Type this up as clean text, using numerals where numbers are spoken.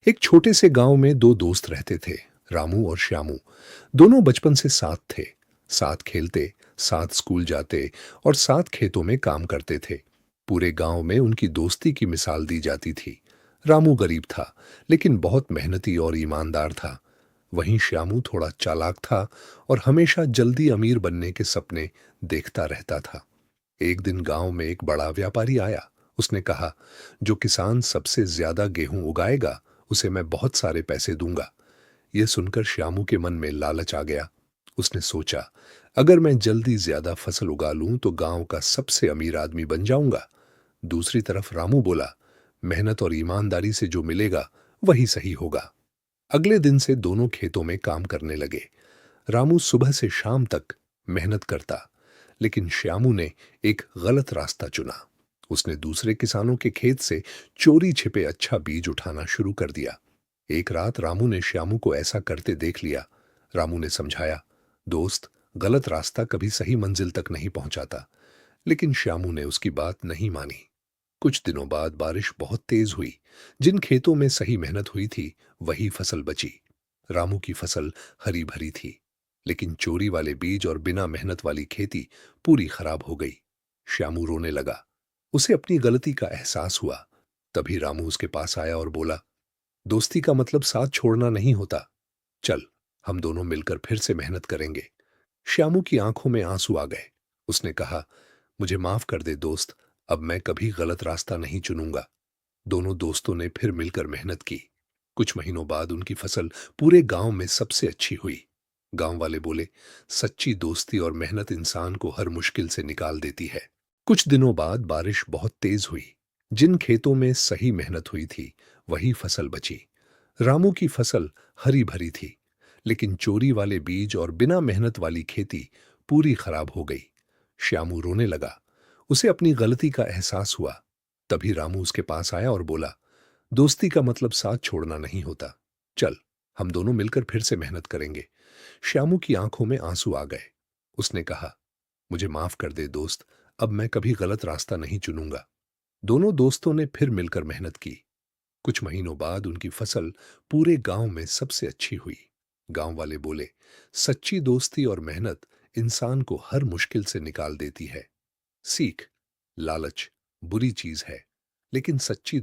एक छोटे से गांव में दो दोस्त रहते थे, रामू और श्यामू। दोनों बचपन से साथ थे। साथ खेलते, साथ स्कूल जाते और साथ खेतों में काम करते थे। पूरे गांव में उनकी दोस्ती की मिसाल दी जाती थी। रामू गरीब था, लेकिन बहुत मेहनती और ईमानदार था। वहीं श्यामू थोड़ा चालाक था और हमेशा जल्दी अमीर बनने के सपने देखता रहता था। एक दिन गांव में एक बड़ा व्यापारी आया। उसने कहा, जो किसान सबसे ज्यादा गेहूं उगाएगा, उसे मैं बहुत सारे पैसे दूंगा। यह सुनकर श्यामू के मन में लालच आ गया। उसने सोचा, अगर मैं जल्दी ज्यादा फसल उगा लूं तो गांव का सबसे अमीर आदमी बन जाऊंगा। दूसरी तरफ रामू बोला, मेहनत और ईमानदारी से जो मिलेगा वही सही होगा। अगले दिन से दोनों खेतों में काम करने लगे। रामू सुबह से शाम तक मेहनत करता, लेकिन श्यामू ने एक गलत रास्ता चुना। उसने दूसरे किसानों के खेत से चोरी छिपे अच्छा बीज उठाना शुरू कर दिया। एक रात रामू ने श्यामू को ऐसा करते देख लिया। रामू ने समझाया, दोस्त, गलत रास्ता कभी सही मंजिल तक नहीं पहुंचाता। लेकिन श्यामू ने उसकी बात नहीं मानी। कुछ दिनों बाद बारिश बहुत तेज हुई। जिन खेतों में सही मेहनत हुई थी, वही फसल बची। रामू की फसल हरी भरी थी, लेकिन चोरी वाले बीज और बिना मेहनत वाली खेती पूरी खराब हो गई। श्यामू रोने लगा। उसे अपनी गलती का एहसास हुआ। तभी रामू उसके पास आया और बोला, दोस्ती का मतलब साथ छोड़ना नहीं होता। चल, हम दोनों मिलकर फिर से मेहनत करेंगे। श्यामू की आंखों में आंसू आ गए। उसने कहा, मुझे माफ कर दे दोस्त, अब मैं कभी गलत रास्ता नहीं चुनूंगा। दोनों दोस्तों ने फिर मिलकर मेहनत की। कुछ महीनों बाद उनकी फसल पूरे गांव में सबसे अच्छी हुई। गांव वाले बोले, सच्ची दोस्ती और मेहनत इंसान को हर मुश्किल से निकाल देती है। कुछ दिनों बाद बारिश बहुत तेज हुई। जिन खेतों में सही मेहनत हुई थी, वही फसल बची। रामू की फसल हरी भरी थी, लेकिन चोरी वाले बीज और बिना मेहनत वाली खेती पूरी खराब हो गई। श्यामू रोने लगा। उसे अपनी गलती का एहसास हुआ। तभी रामू उसके पास आया और बोला, दोस्ती का मतलब साथ छोड़ना नहीं होता। चल, हम दोनों मिलकर फिर से मेहनत करेंगे। श्यामू की आंखों में आंसू आ गए। उसने कहा, मुझे माफ कर दे दोस्त, अब मैं कभी गलत रास्ता नहीं चुनूंगा। दोनों दोस्तों ने फिर मिलकर मेहनत की। कुछ महीनों बाद उनकी फसल पूरे गांव में सबसे अच्छी हुई। गांव वाले बोले, सच्ची दोस्ती और मेहनत इंसान को हर मुश्किल से निकाल देती है। सीख, लालच बुरी चीज है, लेकिन सच्ची